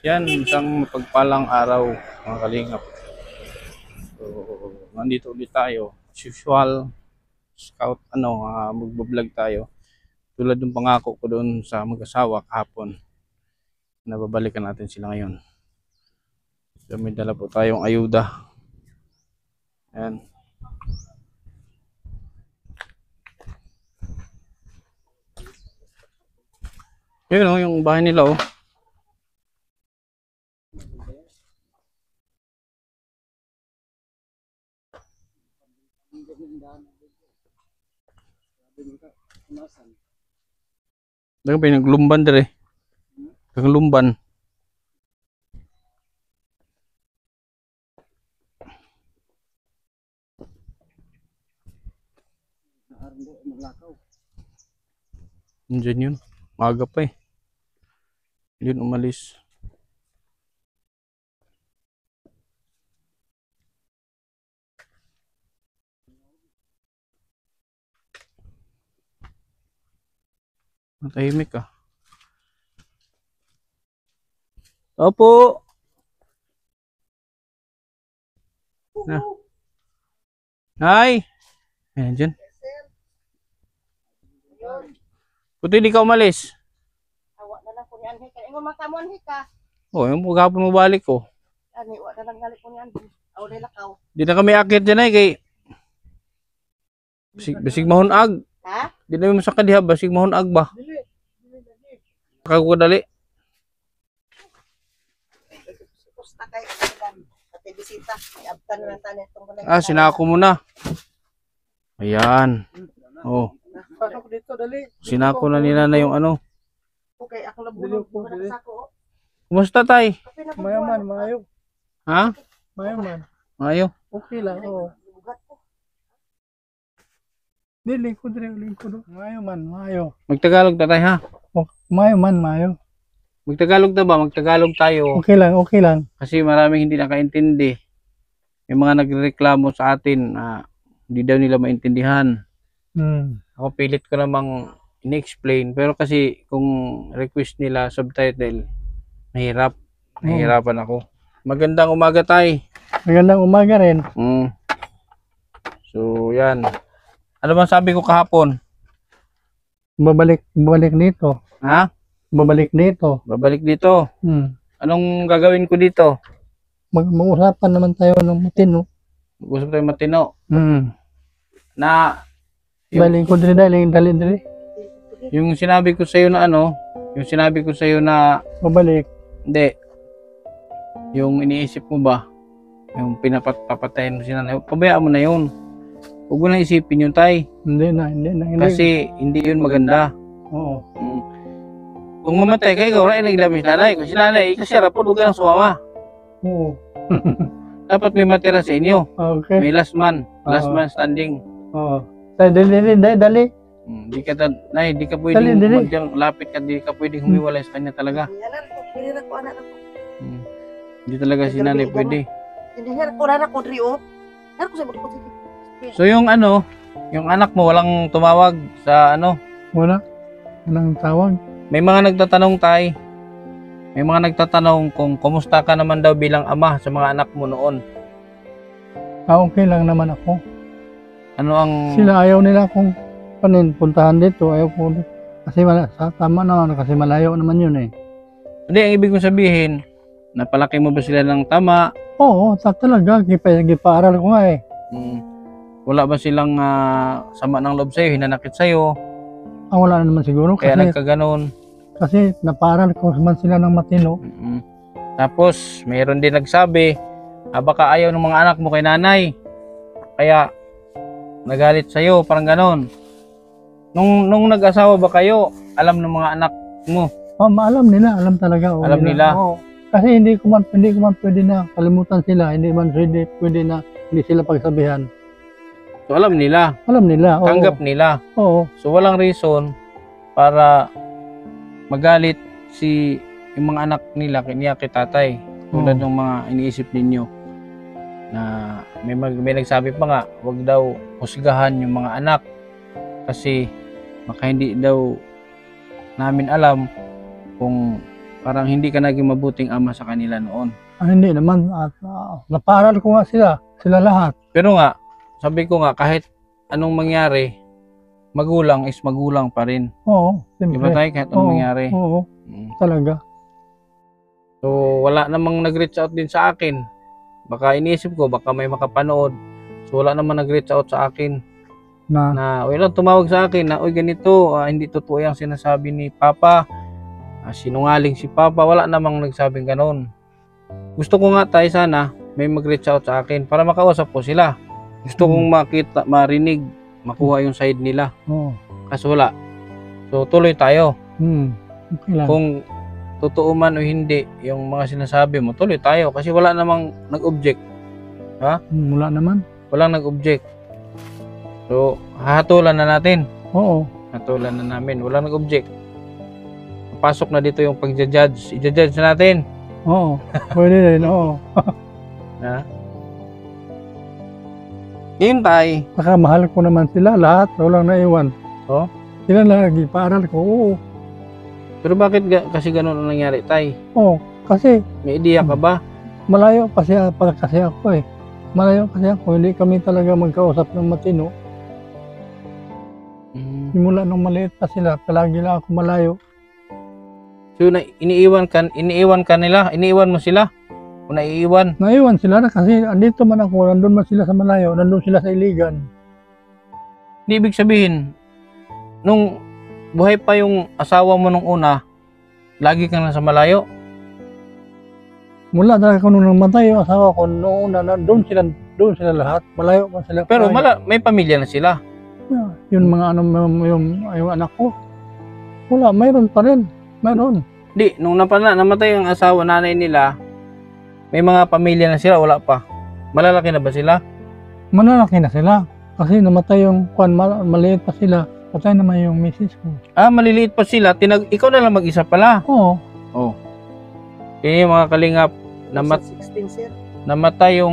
Yan, isang mapagpalang araw mga kalingap. So, nandito ulit tayo. As usual, scout, magbablog tayo. Tulad ng pangako ko doon sa mag-asawa kahapon. Nababalikan natin sila ngayon. So, may dala po tayong ayuda. Yan. Yun o, yung bahay nila o. Dagang pinaglumban dire. Lumban. Diyan yun. Maaga pa eh. Hindi umalis. Matahimik ah. Opo. Na. Hi. Ayan dyan. Puti di ka umalis. Awa na lang po ni Anhika. Ingon makamon hika. Oh, yung pagkapon mo balik ko. Ani wa na lang galit po ni Anhika. Aw dai lakaw. Di na kami akit dyan kay basig mahunag. Ha? Di na mo sa kadiha basig mahunag ba? Kago dali. Pusta kay ilan. Pati bisita. May abtan na tanin tong balay. Sinako mo na. Ayan. Oh, Pasok dito dali. sinako na nila na yung ano. Okay, ako labulog ko na sako. Kumusta tay? Mayaman, maayo. Ha? Mayaman. Ayo. Okay lang, oo. Di, lingkod rin, lingkod. Mayaman, maayo. Magtagalog ta tay ha. Mayaman, maayo. Magtagalog na ba? Magtagalog tayo. Okay lang, okay lang. Kasi maraming hindi nakaintindi. May mga nagreklamo sa atin na hindi daw nila maintindihan. Ako pilit ko namang in-explain. Pero kasi kung request nila subtitle, nahihirapan ako. Magandang umaga tay. Magandang umaga rin. So yan. Ano bang sabi ko kahapon? Babalik dito. Ha? Babalik dito. Babalik dito. Anong gagawin ko dito? Mag-uusapan naman tayo ng matino. Gusto tayo matino. Na Lingkod rin, dali. yung sinabi ko sa iyo na yung sinabi ko sa iyo na Babalik. hindi. Yung iniisip mo ba? Yung pinapatayin mo si nanay. Pabayaan mo na yun. Huwag mo na isipin yun, tay. Hindi na. Kasi hindi yun maganda. Oo. Kung mamatay kayo, ikaw na naglamis nanay. Kasi nanay, kasi rapod, huwag ka ng sumama. Oo. Dapat may matira sa inyo. Okay. May last man Oo. standing. Oo. Dali. Di ka pwedeng Dali. magyang lapit ka, di ka pwedeng humiwalay sa kanya talaga. Anak ko, pinira ko anak ko. Hindi talaga si nanay pwede. Hindi ko na ko drio. Anak ko sa mga sige. So yung anak mo walang tumawag sa Wala. Walang tawag. may mga nagtatanong tay. May mga nagtatanong kung kumusta ka naman daw bilang ama sa mga anak mo noon. Okay lang naman ako. Ano ang Sila ayaw nila akong puntahan dito. Ayaw ko. Kasi tama naman. Kasi malayo naman yun eh. Hindi, ang ibig kong sabihin, napalaki mo ba sila ng tama? Oo, talaga. Gipaaral ko nga eh. Wala ba silang sama ng loob sa'yo, hinanakit sa'yo? Wala naman siguro. Kaya Kasi, nagkaganon. kasi napaaral ko man sila ng matino. Tapos, mayroon din nagsabi, baka ayaw ng mga anak mo kay nanay. Kaya, nagalit sa'yo, parang ganon. Nung nag-asawa ba kayo, alam ng mga anak mo? Alam nila. Alam talaga. Alam nila? Oo. Kasi hindi ko man pwede na kalimutan sila. Hindi man pwede na hindi sila pagsabihan. So, alam nila. Alam nila. Oo. Tanggap nila. Oo. So, walang reason para magalit yung mga anak nila kay tatay. Tulad ng mga iniisip ninyo na may nagsabi pa nga, wag daw husgahan yung mga anak kasi baka hindi daw namin alam kung Parang hindi ka naging mabuting ama sa kanila noon. Hindi naman. At, napaaral ko nga sila. Sila lahat. Pero nga, sabi ko nga, kahit anong mangyari, magulang is magulang pa rin. Oo, Di ba siyempre. tayo? Kahit anong Oo, mangyari. oo, Mm. talaga. So, wala namang nag-reach out din sa akin. Baka iniisip ko, baka may makapanood. So, wala namang nag-reach out sa akin Na, na, lang tumawag sa akin na, uy, ganito, hindi totoo yung sinasabi ni Papa. Sinungaling si Papa. Wala namang nagsabing ganon. Gusto ko nga tayo sana, may mag-reach out sa akin para makausap ko sila. Gusto kong makita, marinig, makuha yung side nila. oo. Kaso wala. So, tuloy tayo. Okay lang. Kung totoo man o hindi yung mga sinasabi mo, tuloy tayo kasi wala namang nag-object. Wala naman. Walang nag-object. So, hahatulan na natin. Oo. Hatulan na namin. Walang nag-object. Pasok na dito yung pag-judge. I-judge na natin. Oo. Pwede rin, oo. Ha? Ngayon tay. Saka mahal ko naman sila lahat. Walang naiwan. Oh? Sila lagi. Paaral ko. Oo. Pero bakit kasi ganun ang nangyari tay? Oo. Kasi May ideya ka ba? malayo kasi ako eh. Malayo kasi ako. Hindi kami talaga magkausap ng matino. Simula nung maliit pa sila, palagi lang ako malayo. So, iniiwan ka nila? Iniiwan mo sila? O naiiwan? Naiwan sila na kasi andito man ako, nandun man sila sa malayo, nandun sila sa Iligan. Hindi ibig sabihin, nung buhay pa yung asawa mo nung una, lagi ka na sa malayo? Mula talaga ko nung namatay yung asawa ko, noong una, doon sila lahat, malayo man sila. Pero palagi. may pamilya na sila. Yung mga yung anak ko, wala, mayroon pa rin. Mayroon. Di, nung namatay ang asawa, nanay nila, may mga pamilya na sila, wala pa. Malalaki na ba sila? Malalaki na sila. Kasi namatay yung maliit pa sila. Patay naman yung misis ko. Maliliit pa sila. Ikaw na lang mag-isa pala. Oo. Oh. Kaya yung mga kalingap, 16, sir. namatay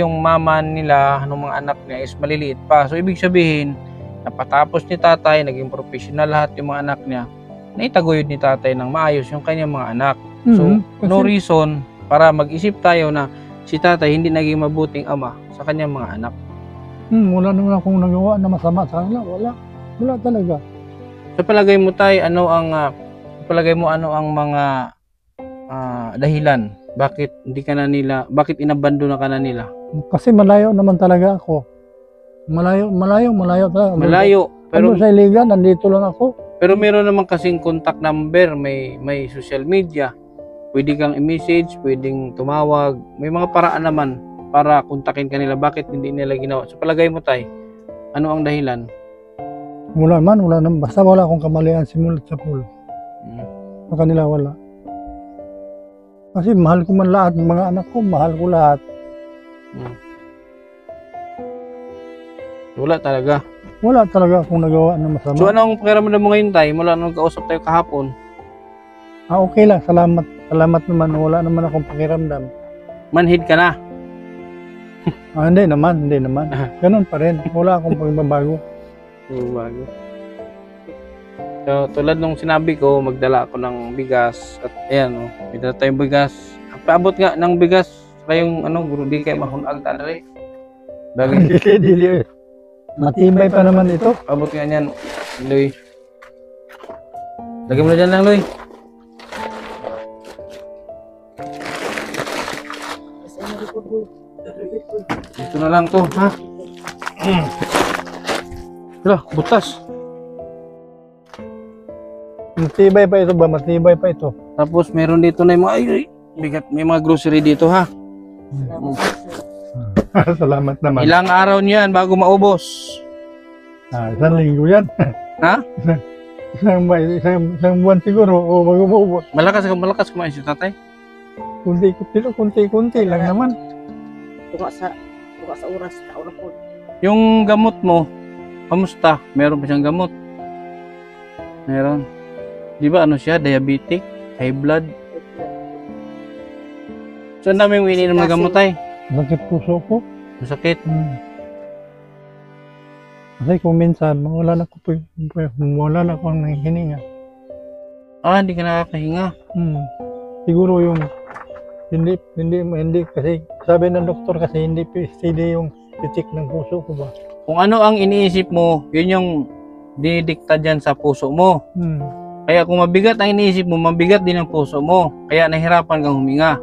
yung mama nila ng mga anak niya is maliliit pa. So, ibig sabihin, napatapos ni tatay, naging professional lahat yung mga anak niya, naitaguyod ni tatay ng maayos yung kanyang mga anak. So, no reason para mag-isip tayo na si tatay hindi naging mabuting ama sa kanyang mga anak. Wala naman akong nagawa na masama sa kanila. Wala talaga. Sa palagay mo tay, ano ang mga dahilan bakit inabandona ka na nila? Kasi malayo naman talaga ako. Malayo talaga. Malayo, pero Ano sa Iligan, nandito lang ako. pero meron naman kasing contact number, may social media. Pwede kang i-message, pwedeng tumawag. May mga paraan naman para kontakin kanila. Bakit hindi nila ginawa? Sa palagay mo tay, ano ang dahilan? Wala naman. Basta wala akong kamalian simulat sa pool. Sa kanila wala. Kasi mahal ko man lahat, ng mga anak ko, mahal ko lahat. Wala talaga. Wala talaga akong nagawa na masama. So, anong pakiramdam mo ngayon tay? Mula nung kausap tayo kahapon, Okay lang, salamat. Salamat naman, wala naman akong pakiramdam. manhid ka na. Hindi naman. Ganun pa rin. Wala akong pagbabago. Bago. So, tulad nung sinabi ko, magdala ako ng bigas. At ayan, may dala tayong bigas. Paabot nga ng bigas. Kayong guro, di kayo mahunag talaga. Bagay. Dili. Matibay pa naman ito. Paabot nga niyan, Loy. Lagyan mo na dyan lang, Loy. Dito na lang to, ha? Wala, butas. Matibay pa ito ba? Matibay pa ito. Tapos meron dito na yung mga, bigat, may mga grocery dito, ha? Salamat naman. Ilang araw niyan bago maubos? Isang linggo yan. Ha? Isang buwan siguro o mag-umubos. Malakas kumain si tatay? Kunti lang naman. Tuka sa oras, kauna po. Yung gamot mo, kamusta? Meron pa siyang gamot? Meron. Di ba siya? Diabetic? High blood? So, ang daming iniinom na gamot tay. Sakit puso ko. Masakit. Kasi kung minsan, wala na akong hininga. Hindi ka nakakahinga. Siguro yung hindi kasi sabi ng doktor kasi hindi steady yung titik ng puso ko ba. Kung ano ang iniisip mo, yun yung didikta dyan sa puso mo. Kaya kung mabigat ang iniisip mo, mabigat din ang puso mo. Kaya nahirapan kang huminga.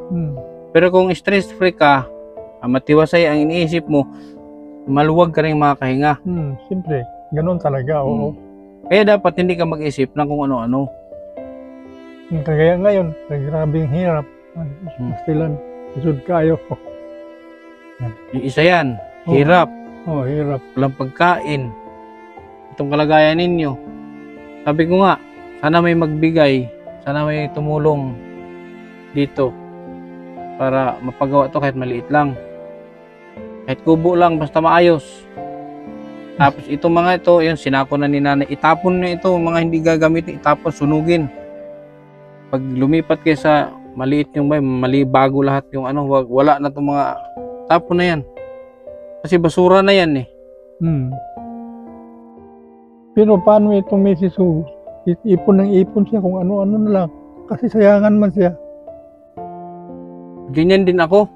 Pero kung stress-free ka, matiwasay ang iniisip mo, maluwag ka rin makakahinga. Siyempre, ganun talaga, oo. Kaya dapat hindi ka mag-isip ng kung ano-ano. Kaya ngayon, grabing hirap. Pastilan, isod kayo. Yung isa yan, hirap, Hirap. walang pagkain. Itong kalagayan ninyo. Sabi ko nga, sana may magbigay, sana may tumulong dito para mapagawa to kahit maliit lang. Kahit kubo lang, basta maayos. Tapos itong mga ito, yun, sinako na ni nanay. Itapon na ito, mga hindi gagamitin, itapon, sunugin. Pag lumipat kayo sa maliit yung mali bago lahat yung ano, wala na itong mga tapon na yan. Kasi basura na yan eh. Pero paano itong Mrs. Hu? Ipon ng ipon siya kung ano-ano na lang. Kasi sayangan man siya. Ganyan din ako.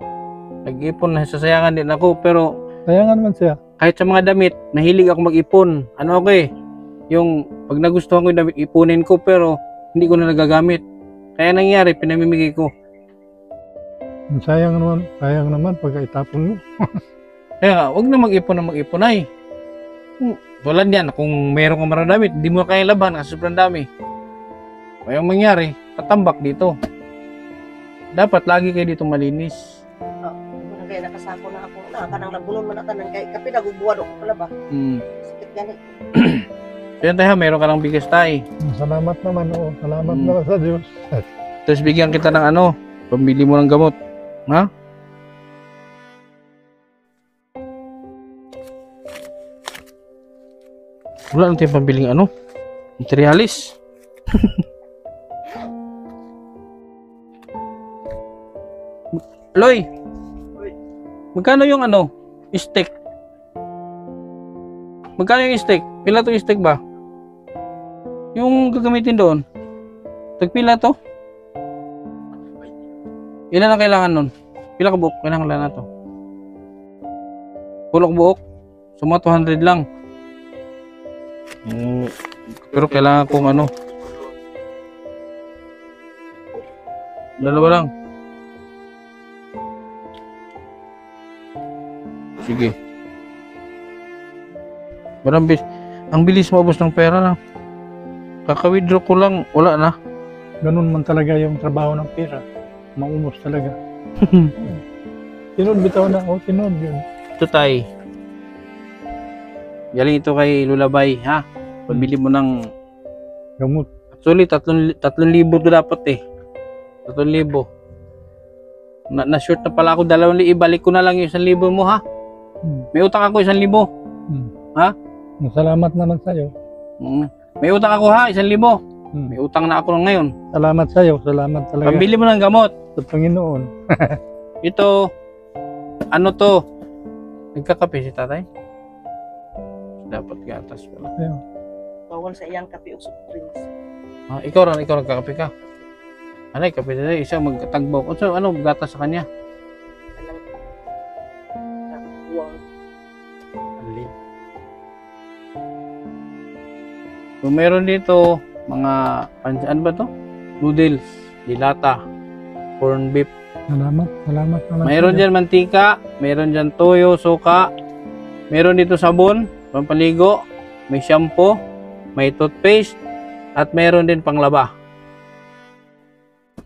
Nag-ipon na sasayangan din ako, pero Sayangan man siya. kahit sa mga damit, nahilig ako mag-ipon. Ano ako eh, yung pag nagustuhan ko yung damit, ipunin ko, pero hindi ko na nagagamit. Kaya nangyari, pinamimigay ko. Sayang naman pag itapon mo. Kaya wag na mag-ipon ay. Tulad yan, kung meron ka maraming damit, hindi mo kaya laban kasi sobrang dami. Kaya ang mangyari, tatambak dito. Dapat lagi kayo dito malinis. Kaya nakasako na ako. Kanang lagunon man natanan kay kape nagubuwad ako pala ba. Sakit gani. So yan tayo, meron ka ng bigas tayo. Salamat naman, oo. Salamat naman sa Diyos. Tapos bigyan kita ng ano, pambili mo ng gamot. Ha? Wala na tayong pambiling ano, materialis. Loy, magkano yung ano, steak? Magkano yung steak? Pila to yung steak ba? Yung gagamitin doon. Tagpila to? Ilan ang kailangan nun? Pila ka buok? Kailangan na to. Pulok buok? So mga 200 lang. Pero kailangan kong ano. Dalawa lang. Sige. Ang bilis maubos ng pera lang. Kaka-withdraw ko lang, wala na. Ganun man talaga yung trabaho ng pera. Maumos talaga. Tinod bitaw na. Tinod yun. Ito tay. Galing ito kay Lulabay, ha? Pabili mo ng Gamot. actually 3,000 to dapat eh. 3,000. Na-short na pala ako 2,000. Ibalik ko na lang yung 1,000 mo, ha? May utang ako 1,000. Ha? Salamat naman sa'yo. May utang ako, ha? 1,000. May utang na ako ngayon. Salamat sa'yo. Salamat talaga. Pambili mo ng gamot. Sa Panginoon. Ito, ano to? Nagkakape si tatay? Dapat gatas pala. Ayun. Bawal sa iyang kape o soft drinks. Ikaw nagkakape ka. Anay, kape na isa magtagbaw. So, ano, gatas sa kanya? Wow. Alin. So, meron dito, mga, ano ba to? Noodles, dilata, corn beef. Salamat naman Mayroon dyan mantika, mayroon dyan toyo, suka, meron dito sabon, pampaligo, may shampoo, may toothpaste, at meron din panglaba.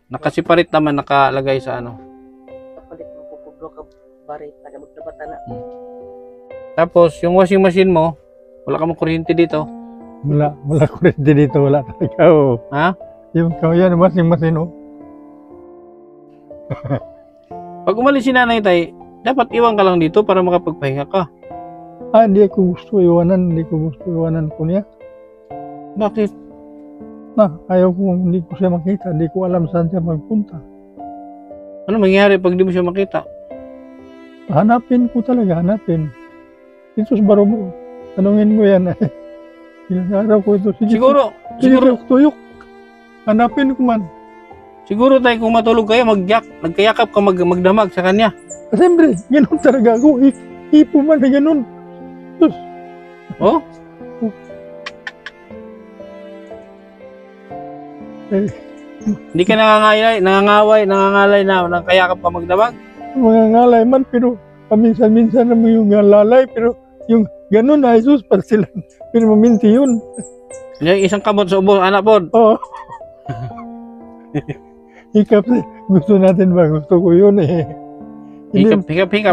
Nakasiparit naman, nakalagay sa ano. Kapalit mo pupublo ka bari taga maglabata na. Tapos, yung washing machine mo, wala ka mong kuryente dito. Wala kuryente dito. Wala talaga. Oh. Ha? Yung yan, masing-masin. Oh. Pag umalis si nanay tay, dapat iwan ka lang dito para makapagpahinga ka. Hindi ko gusto iwanan. Ko niya. Bakit? Ayaw ko, hindi ko siya makita. Hindi ko alam saan siya magpunta. Ano mangyayari pag di mo siya makita? Hanapin ko talaga. Jesus Barobo. Tanungin mo yan. Ilang araw ko ito. Sige, Siguro, tuyok. Hanapin ko man. Siguro tay kung matulog kayo, nagkayakap ka magdamag sa kanya. Siyempre, ganun talaga ako. Hipo man na ganun. Sus. Oh? Eh, Hindi ka nangangalay na nagkayakap ka magdamag? mga ngalay man, pero paminsan-minsan naman yung lalay, pero yung ganun ay sus, para sila. Pero maminti yun. Yung isang kamot sa ubo, anak po. Oo. Hikap, gusto natin ba? Gusto ko yun eh. Hikap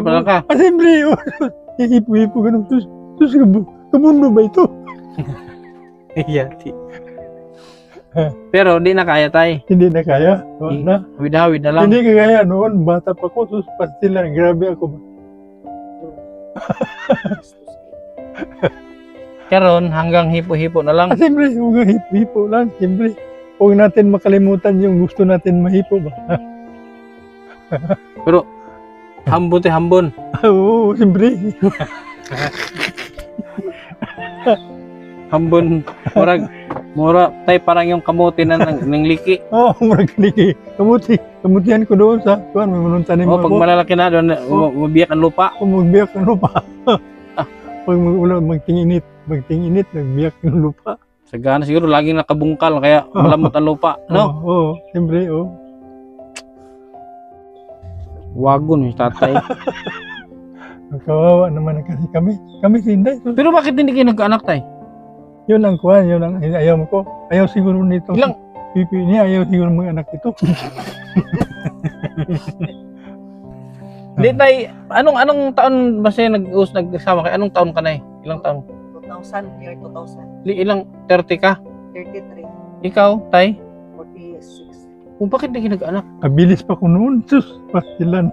na lang ka. Siyempre yun. Hipo-hipo ganun. Sus, kamundo ba ito? Yati. Pero di na kaya tay. Hindi na kaya. Na. Hawid na lang. Hindi kaya noon. Bata pa ko. Sus, sila. Grabe ako. Karon hanggang hipo-hipo na lang. Siyempre, huwag hipo-hipo lang. Siyempre, huwag natin makalimutan yung gusto natin mahipo ba? Pero hambon te hambon. Oo, siyempre. Hambon mura tay parang yung kamote na ng liki. Oo, marag kaniki. Kamutihan ko doon sa, kuwan, may manuntanim Oh, pag ako. malalaki na doon mabiyak ang lupa. Kung magbiyak ng lupa. Pag magtinginit, nagbiyak ng lupa. Sagana siguro laging nakabungkal kaya malamot ang lupa, no? Oo, siyempre, oo. Wagon yung tatay. Kawawa naman kasi kami. Kami sinday. Pero bakit hindi kayo nagkaanak tay? Yun ang kuhan, yun ang ayaw ko. Ayaw siguro nito. Ilang? Pipi niya, ayaw siguro mga anak ito. Hindi tay, anong taon ba siya nagsama kayo? Anong taon ka na eh? Ilang taon? 2000, year 2000. Ilang 30 ka? 33, Ikaw, tay? 46. Kung bakit hindi kayo nag-anak? Kabilis pa ko noon. Sus, pastilan.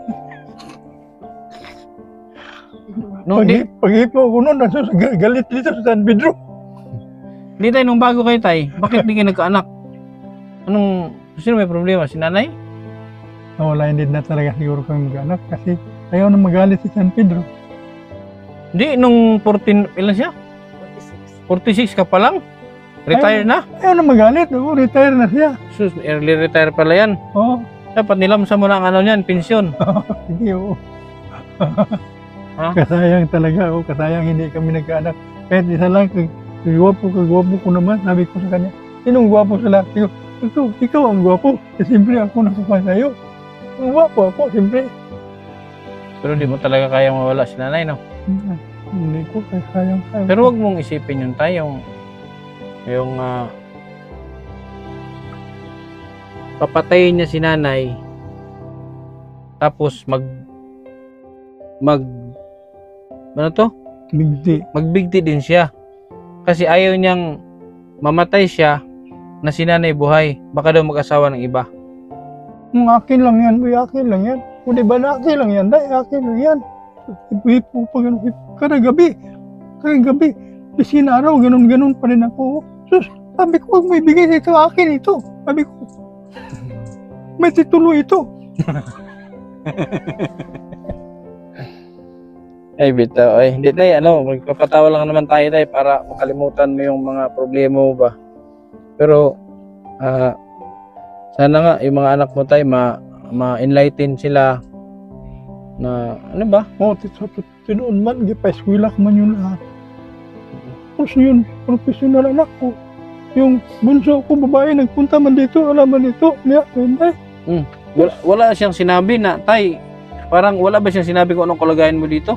No, di, Pag-ipo ko noon, sus, galit dito sa San Pedro. di tay, nung bago kayo tay, bakit hindi kayo nagkaanak? Sino may problema? Si nanay? Wala, hindi na talaga siguro kami mag-anak kasi ayaw na magalit si San Pedro. Hindi, nung 14, ilan siya? 46. 46 ka pa lang? Retire na? Ayaw na magalit. Oo, retire na siya. Sus, early retire pala yan. Oo, Dapat nilamsa mo na ang ano niyan, pensyon. sige, oo. Ha? Kasayang talaga, oo, kasayang hindi kami nagkaanak. Kahit isa lang, kagwapo ko naman, sabi ko sa kanya, sinong gwapo sa lahat? Ikaw ang gwapo. Siyempre ako nakukuha sa'yo. Ang gwapo ako, siyempre. Pero di mo talaga kaya mawala si nanay, no? Hindi ko sayang. Pero wag mong isipin yun tayo, yung papatayin niya si nanay, tapos ano to? Bigti. Magbigti din siya. Kasi ayaw niyang mamatay siya na si nanay buhay. Baka daw mag-asawa ng iba. Akin lang yan, uy, akin lang yan. O diba na akin lang yan, dahil akin lang yan. Hipo pa ganun, kada gabi, bisin araw, ganun pa rin ako. Sus, sabi ko, huwag mo ibigay ito, akin ito. Sabi ko, may titulo ito. Ay, bitaw. Ay, hindi tayo, magpapatawa lang naman tayo tayo para makalimutan mo yung mga problema mo ba. Pero, sana nga, yung mga anak mo tayo, ma-enlighten sila na, ano ba? O, tinoon man, gipa-eskwila ko man yung lahat. Tapos yun, professional anak ko. Yung bunso ko, babae, nagpunta man dito, alam man dito, niya, hindi. Wala siyang sinabi na, tay, parang wala ba siyang sinabi kung anong kalagayan mo dito?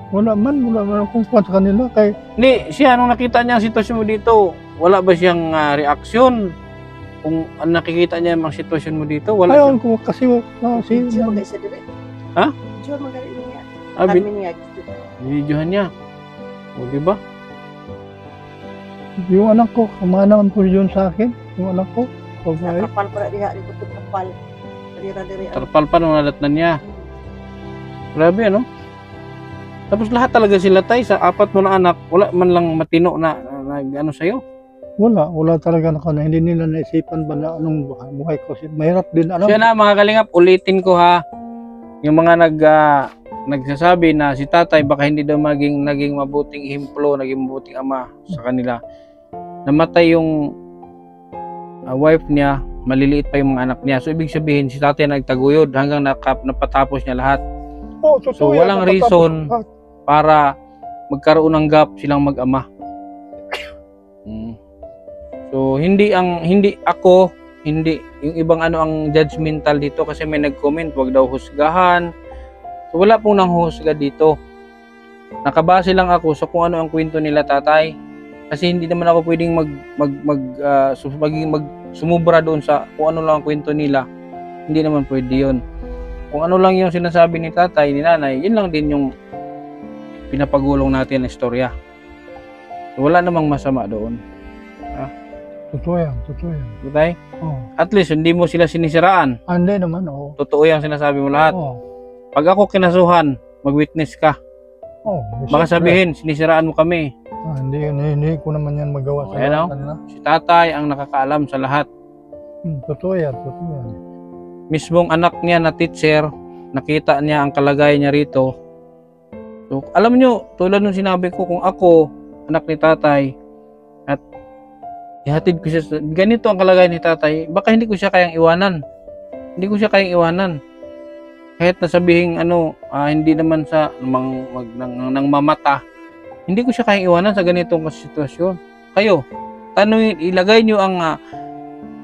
Wala man akong kuha sa kanila. Kay, Hindi, siya, nung nakita niya ang sitwasyon mo dito, wala ba siyang reaksyon? Kung nakikita niya ang sitwasyon mo dito, wala ayaw ko kasi, Diyo magay sa dire. Ha? Diyo magay niya. Ah, Kami niya. binidyohan niya. O, di ba? yung anak ko, kumanaman po yun sa akin, yung anak ko, babae. Kapal pa na diha, dito po kapal. Dira-dira. Tarpal pa nung nadatnan niya. Grabe, ano? Tapos lahat talaga sila tay, sa apat mo na anak, wala man lang matino na ano sa'yo. Wala talaga na hindi nila naisipan ba na anong buhay ko. Mahirap din, ano? Siya na, mga kalingap, ulitin ko ha. Yung mga nagsasabi na si tatay baka hindi daw naging mabuting himplo, naging mabuting ama sa kanila. Namatay yung wife niya, maliliit pa yung mga anak niya. So ibig sabihin si tatay nagtaguyod hanggang napatapos niya lahat. Oo, totoo So yan. walang Napatapos reason lahat. para magkaroon ng gap silang mag-ama. So hindi yung ibang ano ang judgmental dito kasi may nag-comment wag daw husgahan. So wala pong nanghuhusga dito. Nakabase lang ako sa kung ano ang kwento nila tatay. Kasi hindi naman ako pwedeng sumubra doon sa kung ano lang ang kwento nila. Hindi naman pwede 'yon. Kung ano lang yung sinasabi ni tatay, ni nanay, yun lang din yung pinapagulong natin na istorya. So, wala namang masama doon. Totoo yan, totoo yan. Tay? Oo. At least hindi mo sila sinisiraan. Hindi naman, oo. Totoo yung sinasabi mo lahat. Oo. Pag ako kinasuhan, mag-witness ka. Oo. Baka sabihin, sinisiraan mo kami. Hindi ko naman yan magawa sa Ayan, lahat, oh. ano? Si tatay ang nakakaalam sa lahat. Totoo yan, totoo yan. Mismong anak niya na teacher, nakita niya ang kalagayan niya rito. So, alam nyo, tulad nung sinabi ko, kung ako, anak ni tatay, at ihatid ko siya, ganito ang kalagayan ni tatay, baka hindi ko siya kayang iwanan. Hindi ko siya kayang iwanan. Kahit nasabihin, hindi naman sa nang mamata, hindi ko siya kayang iwanan sa ganitong sitwasyon. Kayo, tanungin, ilagay nyo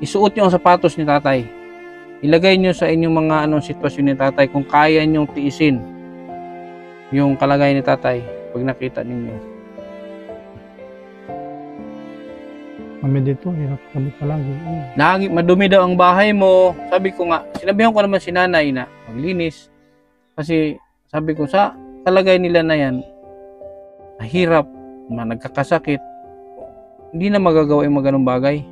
isuot nyo ang sapatos ni tatay. Ilagay nyo sa inyong mga sitwasyon ni tatay kung kaya nyo tiisin yung kalagayan ni tatay pag nakita ninyo. Kami dito, hirap kami palagi. Madumi daw ang bahay mo. Sabi ko nga, sinabihan ko naman si nanay na maglinis. Kasi sabi ko sa kalagayan nila na yan, mahirap, nagkakasakit, hindi na magagawa yung mga ganung bagay.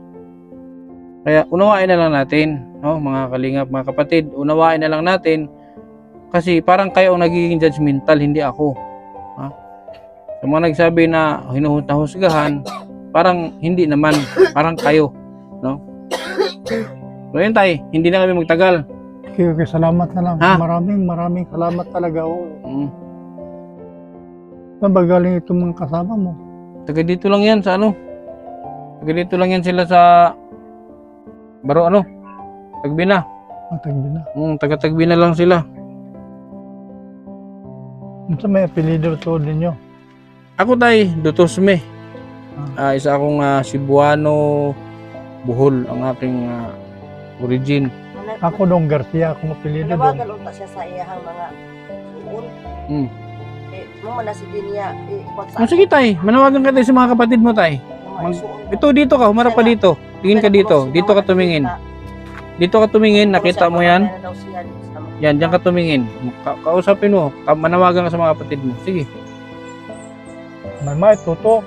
Kaya unawain na lang natin, mga kalingap, mga kapatid, unawain na lang natin kasi parang kayo ang nagiging judgmental, hindi ako. Sa mga nagsabi na hinuhusgahan, parang hindi naman, parang kayo, no? So yun tay, hindi na kami magtagal. Okay, salamat na lang. Ha? Maraming salamat talaga. Saan ba galing itong mga kasama mo? Taga dito lang yan sa taga dito lang yan sila sa Tagbina. Tagbina. Taga-Tagbina lang sila. Sa may apelido to din nyo? Ako tay, Dutosme. Isa akong Cebuano, Bohol ang aking origin. Ako Dong Garcia, akong apelido Dong. Nawagal unta siya sa iyahang mga suon. Muna si Dinya, Sige tay, manawagan ka tayo sa mga kapatid mo tay. Ito dito ka, humarap ka dito. Tingin ka dito. Dito ka tumingin. Dito ka tumingin, nakita mo yan? Yan, diyan ka tumingin. Kausapin mo, manawagan ka sa mga kapatid mo. Sige. May tuto.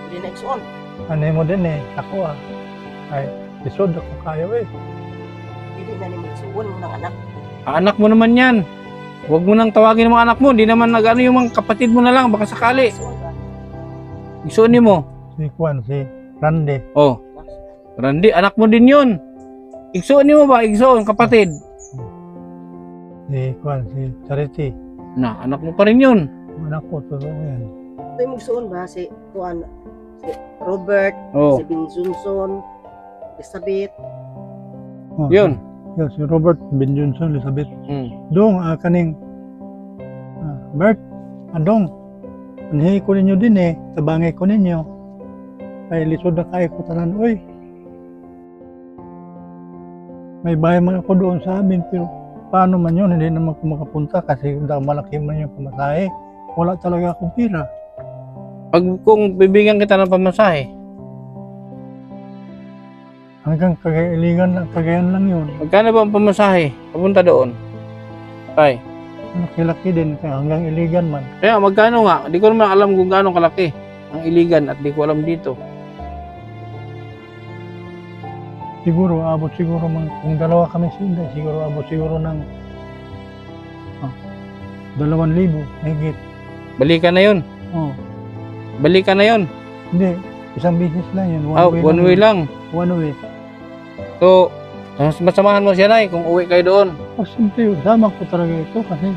Hindi na igsuon. Ano mo din ako ay isod ako kayo Hindi na ni magsuon ng anak. Anak mo naman yan. Huwag mo nang tawagin mga anak mo. Hindi naman yung mga kapatid mo na lang, baka sakali. Igsuon mo. Si Randy. Randy, anak mo din yun. Igsuon mo ba? Igsuon, kapatid. Si Charity. Anak mo pa rin yun. Anak ko, totoo yan. Ito yung magsuon ba? Si Robert, si Ben Johnson, Elizabeth. Yun. Si Robert, Ben Johnson, Elizabeth. Dong, kaning Bert, Dong, anhi ko ninyo din tabangay ko ninyo. Ay lisod na kayo ko tanan, may bahay man ako doon sa amin, pero paano man yun, hindi naman ako makapunta kasi malaki man yung pamasahe. Wala talaga akong pira. Kung bibigyan kita ng pamasahe, hanggang Cagayan lang yun. magkano ba ang pamasahe? Papunta doon. Tay. Laki-laki din, hanggang Iligan man. Kaya magkano nga? Di ko naman alam kung gaano kalaki ang Iligan at di ko alam dito. Siguro, abot siguro kung dalawa kami sa Inday, siguro abot siguro ng 2,000 higit. Balikan na yun. Balikan na yun. Hindi, isang business lang yun. One way lang. One way. So, masamahan mo siya na kung uwi kayo doon. Siyempre, sama ko talaga ito kasi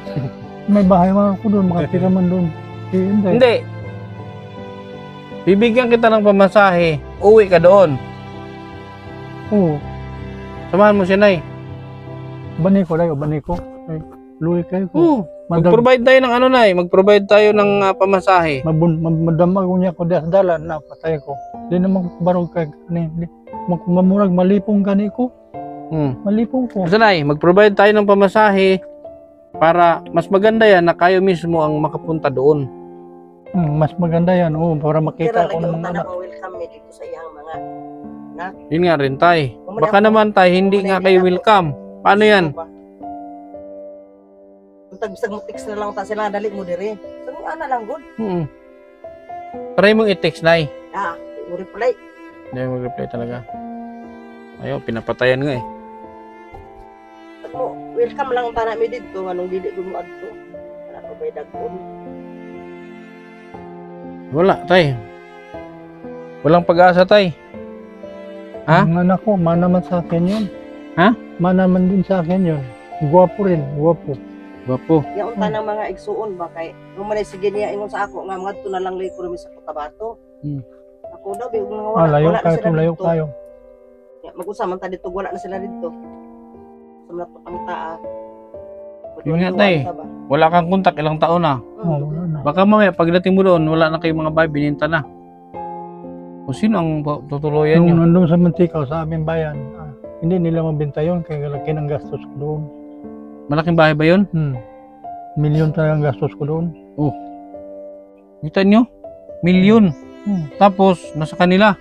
may bahay man ako doon, makatira man doon. Hindi. Bibigyan kita ng pamasahe, uwi ka doon. Oo. Samahan mo siya, Nay. Bani ko dayo, bani ko. Ay, luwi kayo ko. Oo. Mag-provide tayo ng ano, Nay. Mag-provide tayo ng pamasahe. Madamag ko niya ko di dalan na patay ko. Di naman ko barog kay kani. Mamurag malipong gani ko. Malipong ko. Basta, Nay, mag-provide tayo ng pamasahe para mas maganda yan na kayo mismo ang makapunta doon. Mas maganda yan. Oo, para makita Kira ko lagi ng mga ang anak. tanang welcome me dito sa iyang mga Yun nga rin, Tay. Baka naman, Tay, hindi nga kayo welcome. Paano yan? Kung tagbisag mo text na lang ta sila dali mo dire. Sa mga ana lang good. Try mong i-text, Nay. Mo reply. Hindi mag-reply talaga. Ayaw, pinapatayan nga eh. Mo welcome lang ta na mi dito anong dili gud mo adto. Para ko bay dagko. Wala, Tay. Walang pag-asa, Tay. Ha? Ang anak ko, manaman sa akin yun. Ha? Manaman din sa akin yun. Guwapo rin, guwapo. Gwapo. Yaon ta ng mga igsuon ba kay kung man sige niya ingon sa ako nga mga na lang lay ko rin sa Cotabato. Ako daw bi mga wala. Layo wala na kayo, sila layo dito. kayo. Mag-usama ta dito wala na sila dito. Sa mga pangtaa. Yun nga, Tay. Wala kang kontak, ilang taon na. Oh, wala na. Baka mamaya, pagdating mo doon, wala na kayong mga bahay, bininta na. O sino ang tutuluyan nyo? Nung nandun sa Mantikaw, sa aming bayan, hindi nila mabenta yun, kaya laki ng gastos ko doon. Malaking bahay ba yun? Milyon talagang gastos ko doon. Kita nyo? Milyon. Tapos, nasa kanila.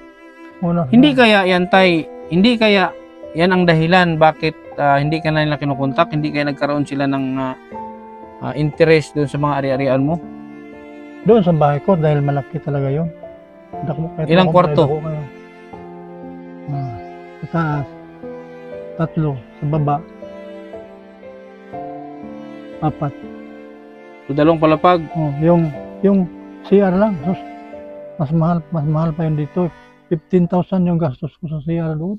Hindi kaya yan, Tay, hindi kaya yan ang dahilan bakit hindi ka na nila kinukontak, hindi kaya nagkaroon sila ng interest doon sa mga ari-arian mo? Doon sa bahay ko, dahil malaki talaga yun. Ilang kwarto? Sa taas, 3, sa baba, 4. So, 2 palapag. Yung CR lang, sus, mas mahal pa yun dito. 15,000 yung gastos ko sa CR doon.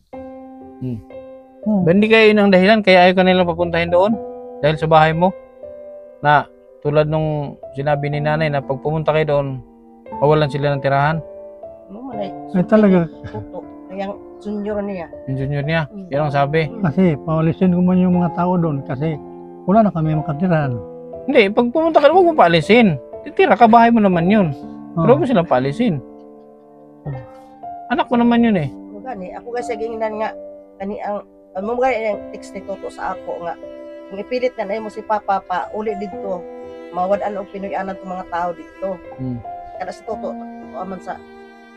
Ba, hindi kayo yun ang dahilan kaya ayaw ka nilang papuntahin doon? Dahil sa bahay mo? Na tulad nung sinabi ni nanay na pag pumunta kayo doon, mawalan sila ng tirahan? Ay talaga. Kaya junior niya. Yung junior niya, yan ang sabi. Kasi paalisin ko man yung mga tao doon kasi wala na kami makatirahan. Hindi, pag pumunta ka, huwag mo paalisin. Titira ka, bahay mo naman yun. Pero huwag mo silang paalisin. Anak mo naman yun eh. Gani, ako kasi gingan nga kani ang mga yung text ni Toto sa ako nga kung ipilit na mo si Papa pa uli dito mawad-an og Pinoy-anan tong mga tao dito. Kada si Toto aman sa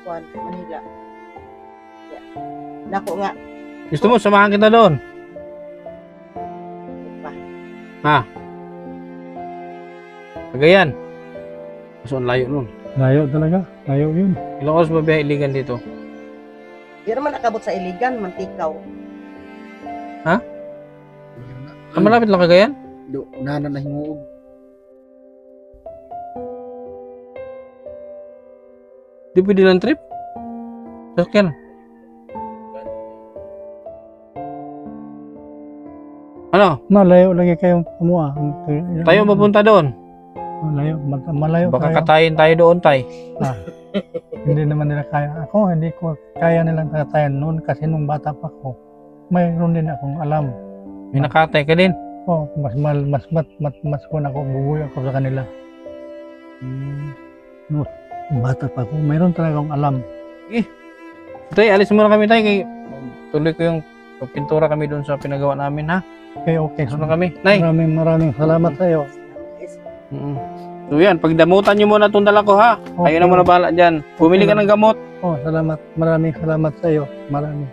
Juan Manila. Nako nga. Gusto mo samahan kita doon? Cagayan. Mas ang layo nun. Layo talaga, layo yun. Ilang oras ba biyahe Iligan dito? Di naman nakabot sa Iligan, Mantikaw. Malapit lang Cagayan? Nana na hinguog. Di pwede lang trip? Sasakyan. Ano? Layo lagi kayong kumuha. Tayo mapunta doon. Malayo, malayo Baka kayo. katayin tayo doon, Tay. Hindi naman nila kaya. Ako, hindi ko kaya nilang katayan noon kasi nung bata pa ko, mayroon din akong alam. May nakatay ka din. Mas kuwan ako, bubuy ako sa kanila. No, bata pa ko, mayroon talaga akong alam. Tay, alis muna kami, Tay. Tuloy ko yung pintura kami doon sa pinagawa namin, ha? Okay. Sunod kami. Nay. Maraming salamat sa iyo. So yan, pagdamutan nyo muna itong dala ko, ha? Okay. Kayo na muna bahala dyan. Bumili ka ng gamot. Salamat. Maraming salamat sa iyo. Maraming.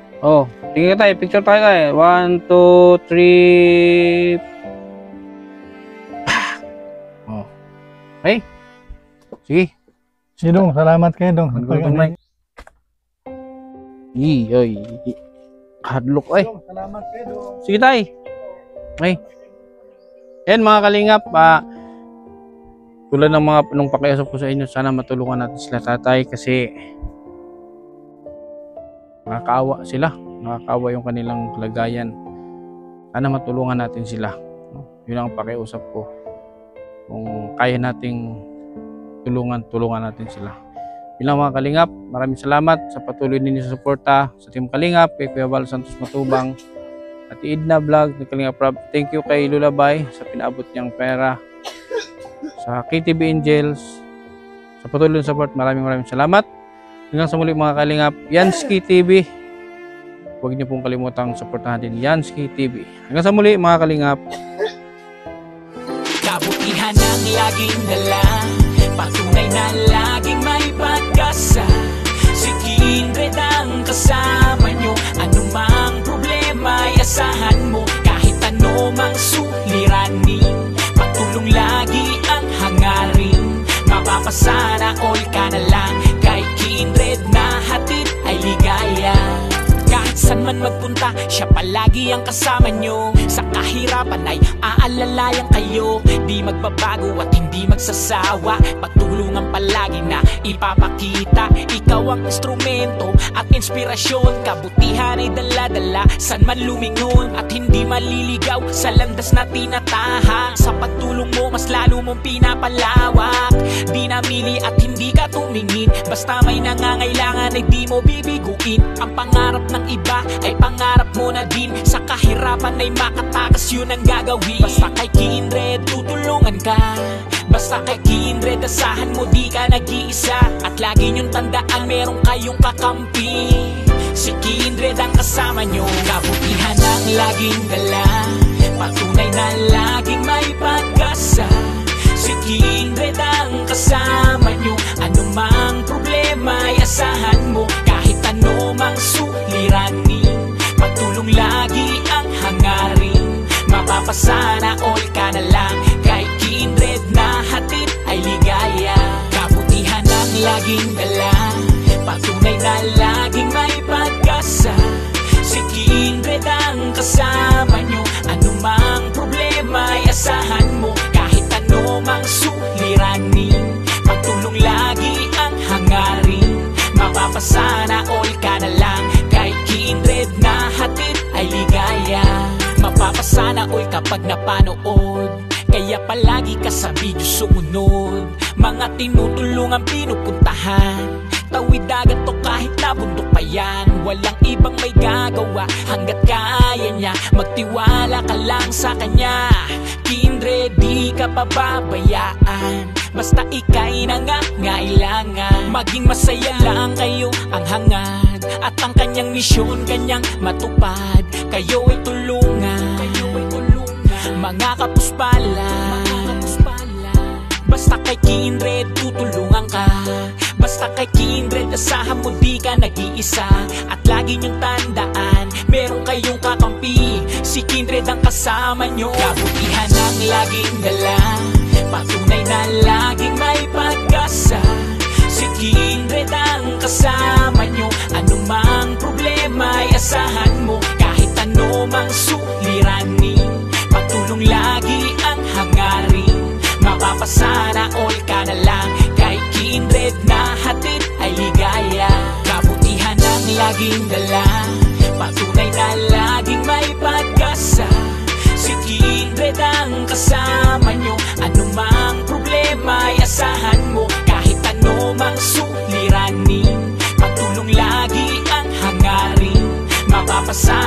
Sige tayo, picture tayo kayo. 1, 2, 3. Okay? Sige. Dong, salamat kayo, Dong. Ay. Hadlok, ay. Dong, salamat kayo, Dong. Sige tayo. Okay. Yan mga kalingap, tulad ng mga nung pakiusap ko sa inyo, sana matulungan natin sila tatay kasi nakakaawa sila, nakakaawa yung kanilang kalagayan. Sana matulungan natin sila, no? Yun ang pakiusap ko. Kung kaya nating tulungan natin sila. Bilang mga Kalingap, maraming salamat sa patuloy ninyo sa suporta sa Team Kalingap, kay Kuya Val Santos Matubang, at Idna Vlog ni Kalingap Rob. Thank you kay Lulabay sa pinaabot niyang pera, sa KTB Angels, sa patuloy na support. Maraming salamat. Hanggang sa muli mga Kalingap, Yansky TV. Huwag niyo pong kalimutang supportahan din Yansky TV. Hanggang sa muli mga Kalingap. Kabutihan ang laging dala, patunay na laging may pag-asa. Si Kindred ang kasama nyo, anumang problema ay asahan mo. Kahit ano mang suliranin, pagtulong lagi ang hangarin. Mapapasana all ka na lang, kay Kindred na hatid ay ligaya. Kahit saan man magpunta, siya palagi ang kasama nyo. Sa kahirapan ay aalalayan kayo. Di magbabago at hindi magsasawa, pagtulungan palagi na ipapakita. Ikaw ang instrumento at inspirasyon, kabutihan ay dala-dala saan man lumingon. At hindi maliligaw sa landas na tinatahak. Sa pagtulong mo mas lalo mong pinapalawak. Di namili at hindi ka tumingin, basta may nangangailangan ay di mo bibiguin. Ang pangarap ng iba ay pangarap mo na din. Sa kahirapan ay makatakas, yun ang gagawin. Basta kay Kindred tutulungan ka, basta kay Kindred asahan mo di ka nag-iisa. At lagi niyong tandaan meron kayong kakampi, si Kindred ang kasama nyo. Kabutihan ang laging dala, patunay na laging may pag-asa. Si Kindred ang kasama nyo, anumang problema ay asahan mo. Kahit ano mang suliranin, pagtulong lagi ang hangarin. Mapapasana all ka na lang, kay Kindred na hatid ay ligaya. Kabutihan ang laging dala, patunay na laging may pag-asa. Si Kindred ang kasama nyo, anumang problema ay asahan mo. Kahit ano mang suliranin, pagtulong lagi ang hangarin. Mapapasana all ka na lang, kay Kindred na hatid ay ligaya. Mapapasana all kapag napanood, kaya palagi ka sa video sumunod. Mga tinutulungan pinupuntahan, tawid dagat to kahit na bundok pa yan. Walang ibang may gagawa hanggat kaya niya. Magtiwala ka lang sa kanya, Kindred di ka pababayaan. Basta ika'y nangangailangan, maging masaya lang kayo ang hangad. At ang kanyang misyon kanyang matupad. Kayo ay tulungan, mga kapuspala. Basta kay Kindred tutulungan ka, basta kay Kindred asahan mo di ka nag-iisa. At lagi niyong tandaan meron kayong kakampi, si Kindred ang kasama nyo. Kabutihan ang laging dala, patunay na laging may pag-asa. Si Kindred ang kasama nyo, anumang problema ay asahan mo. Kahit ano mang suliranin, pagtulong lagi ang hangarin. Mapapasana all ka na lang, kay Kindred na hatid ay ligaya. Kabutihan ang laging dala, patunay na laging may pag-asa. Si Kindred ang kasama nyo, anumang problema ay asahan mo. Kahit ano mang suliranin, pagtulong lagi ang hangarin. Mapapasana